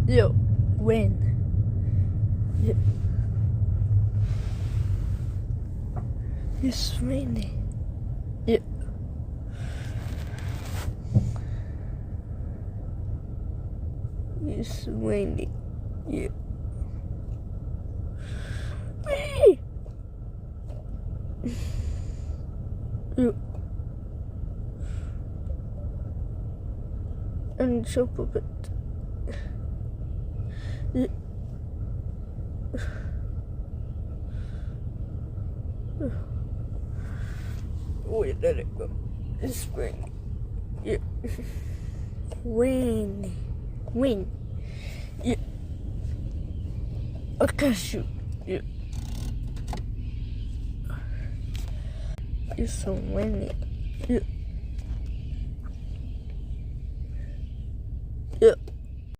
Yo, when? Yeah. It's raining. Yeah. It's raining. Yeah. Hey! Yeah. And jump a bit. Yeah. Wait, let it go. It's raining. Yeah. Rain. Wind. Yeah. I can shoot. Yeah. It's so windy. Yeah. Yeah.